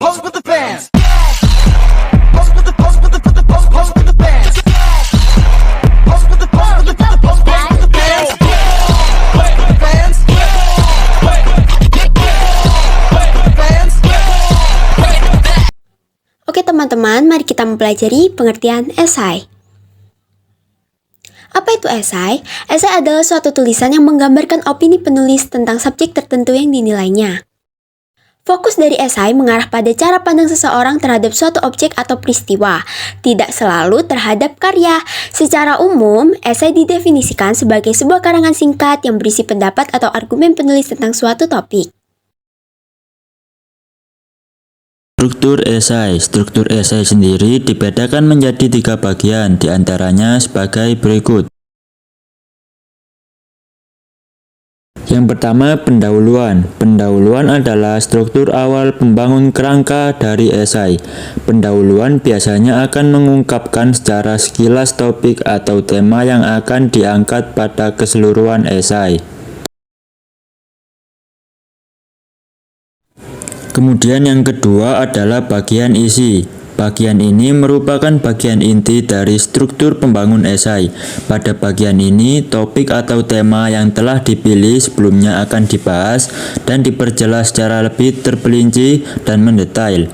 pose with the fans. Oke teman-teman, mari kita mempelajari pengertian esai. Apa itu esai? Esai adalah suatu tulisan yang menggambarkan opini penulis tentang subjek tertentu yang dinilainya. Fokus dari esai mengarah pada cara pandang seseorang terhadap suatu objek atau peristiwa, tidak selalu terhadap karya. Secara umum, esai didefinisikan sebagai sebuah karangan singkat yang berisi pendapat atau argumen penulis tentang suatu topik. Struktur esai sendiri dibedakan menjadi 3 bagian, diantaranya sebagai berikut. Yang pertama, pendahuluan. Pendahuluan adalah struktur awal pembangun kerangka dari esai. Pendahuluan biasanya akan mengungkapkan secara sekilas topik atau tema yang akan diangkat pada keseluruhan esai. Kemudian yang kedua adalah bagian isi. Bagian ini merupakan bagian inti dari struktur pembangun esai. Pada bagian ini, topik atau tema yang telah dipilih sebelumnya akan dibahas dan diperjelas secara lebih terperinci dan mendetail.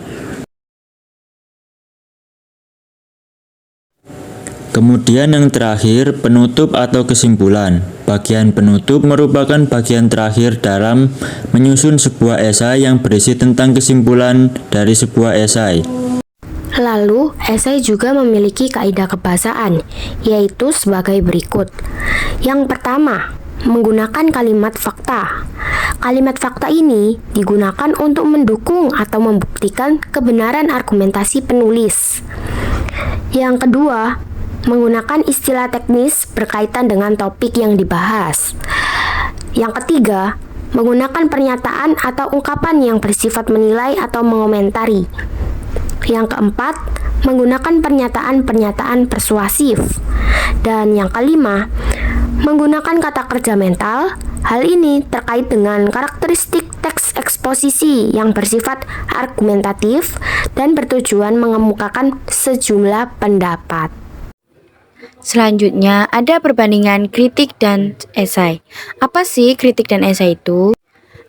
Kemudian yang terakhir, penutup atau kesimpulan. Bagian penutup merupakan bagian terakhir dalam menyusun sebuah esai yang berisi tentang kesimpulan dari sebuah esai. Lalu, esai juga memiliki kaidah kebahasaan, yaitu sebagai berikut. Yang pertama, menggunakan kalimat fakta. Kalimat fakta ini digunakan untuk mendukung atau membuktikan kebenaran argumentasi penulis. Yang kedua, menggunakan istilah teknis berkaitan dengan topik yang dibahas. Yang ketiga, menggunakan pernyataan atau ungkapan yang bersifat menilai atau mengomentari. Yang keempat, menggunakan pernyataan-pernyataan persuasif. Dan yang kelima, menggunakan kata kerja mental. Hal ini terkait dengan karakteristik teks eksposisi yang bersifat argumentatif dan bertujuan mengemukakan sejumlah pendapat. Selanjutnya, ada perbandingan kritik dan esai. Apa sih kritik dan esai itu?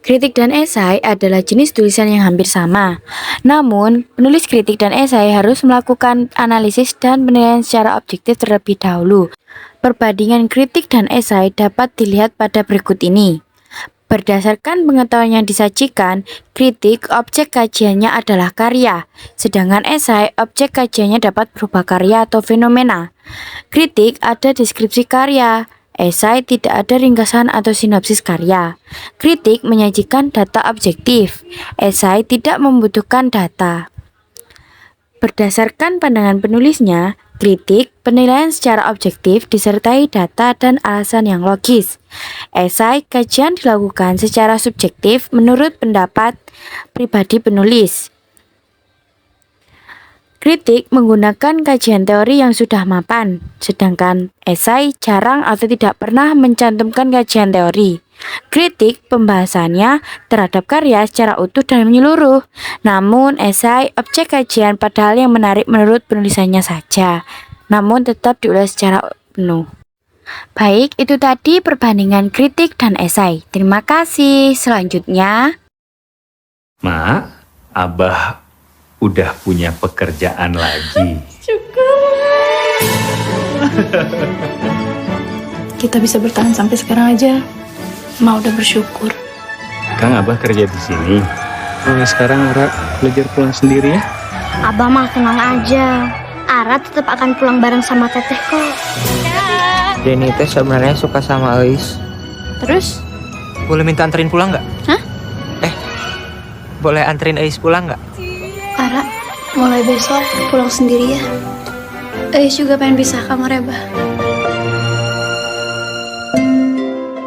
Kritik dan esai adalah jenis tulisan yang hampir sama. Namun, penulis kritik dan esai harus melakukan analisis dan penilaian secara objektif terlebih dahulu. Perbandingan kritik dan esai dapat dilihat pada berikut ini. Berdasarkan pengetahuan yang disajikan, kritik objek kajiannya adalah karya, sedangkan esai objek kajiannya dapat berupa karya atau fenomena. Kritik ada deskripsi karya, esai tidak ada ringkasan atau sinopsis karya. Kritik menyajikan data objektif, esai tidak membutuhkan data. Berdasarkan pandangan penulisnya, kritik, penilaian secara objektif disertai data dan alasan yang logis. Esai, kajian dilakukan secara subjektif menurut pendapat pribadi penulis. Kritik menggunakan kajian teori yang sudah mapan, sedangkan esai jarang atau tidak pernah mencantumkan kajian teori. Kritik pembahasannya terhadap karya secara utuh dan menyeluruh, namun esai objek kajian pada hal yang menarik menurut penulisannya saja, namun tetap diulas secara penuh. Baik, itu tadi perbandingan kritik dan esai. Terima kasih. Selanjutnya, Mak, Abah udah punya pekerjaan lagi. Kita bisa bertahan sampai sekarang aja. Ma udah bersyukur. Kang Abah kerja di sini. Mulai sekarang Ara belajar pulang sendiri ya. Abah mah tenang aja. Ara tetap akan pulang bareng sama teteh kok. Denny teh sebenarnya suka sama Ais. Terus? Boleh minta anterin pulang nggak? Hah? Boleh anterin Ais pulang nggak? Ara, mulai besok pulang sendiri ya. Ais juga pengen pisah kamar ya, Bah.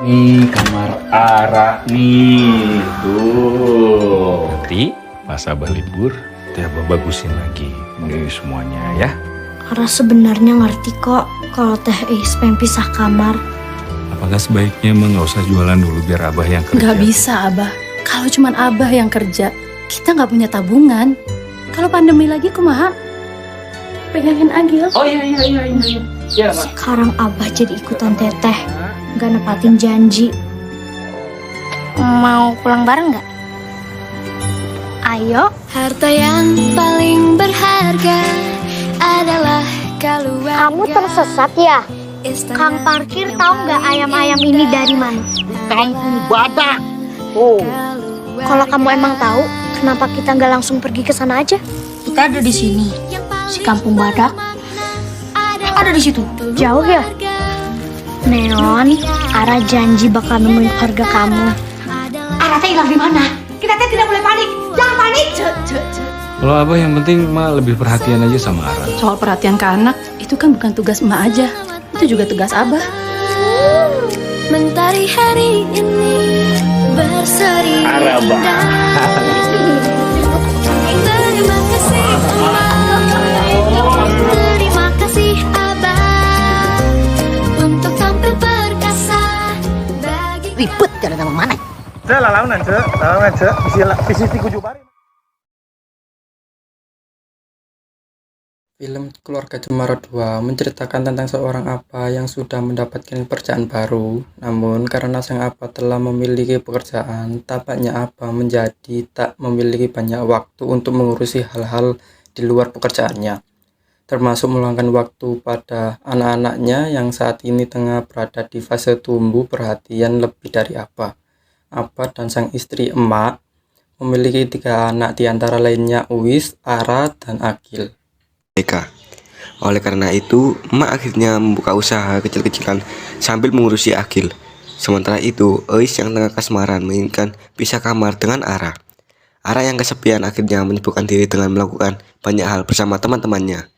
Nih kamar Ara nih. Tuh. Nanti pas Abah libur, teh Abah bagusin lagi. Ini semuanya ya. Ara sebenarnya ngerti kok kalau teh Ais pengen pisah kamar. Apakah sebaiknya emang nggak usah jualan dulu biar Abah yang kerja? Nggak bisa, Abah. Kalau cuman Abah yang kerja, kita nggak punya tabungan. Kalau pandemi lagi kumaha? Pegangin Agil. Oh iya. Iya, Pak. Sekarang Abah jadi ikutan teteh, nggak nepatin janji. Mau pulang bareng nggak? Ayo. Harta yang paling berharga adalah keluarga. Kamu tersesat ya? Kang parkir tahu nggak ayam-ayam ini dari mana? Kampung Badak. Oh, Kalau kamu emang tahu, kenapa kita nggak langsung pergi ke sana aja? Kita ada di sini. Si Kampung Badak ada di situ. Jauh ya? Neon, Ara janji bakal nemuin keluarga kamu. Ara teh hilang di mana? Kita teh tidak boleh panik. Jangan panik. Kalau Abah yang penting emak lebih perhatian aja sama Ara. Soal perhatian ke anak, itu kan bukan tugas emak aja. Itu juga tugas Abah. Mentari hari ini berseri indah. Terima kasih emak, terima kasih abah untuk tampil perkasa bagi ribet kan sama mana? Cek lalaunan cek, visi kuju bari. Film Keluarga Cemara 2 menceritakan tentang seorang Apa yang sudah mendapatkan pekerjaan baru, namun karena sang Apa telah memiliki pekerjaan, tampaknya Apa menjadi tak memiliki banyak waktu untuk mengurusi hal-hal di luar pekerjaannya, termasuk meluangkan waktu pada anak-anaknya yang saat ini tengah berada di fase tumbuh perhatian lebih dari Apa. Apa dan sang istri Emak memiliki 3 anak, diantara lainnya Uwis, Ara, dan Agil. Oleh karena itu, emak akhirnya membuka usaha kecil-kecilan sambil mengurusi Agil. Sementara itu, Eis yang tengah kasmaran menginginkan pisah kamar dengan Ara. Ara yang kesepian akhirnya menyibukkan diri dengan melakukan banyak hal bersama teman-temannya.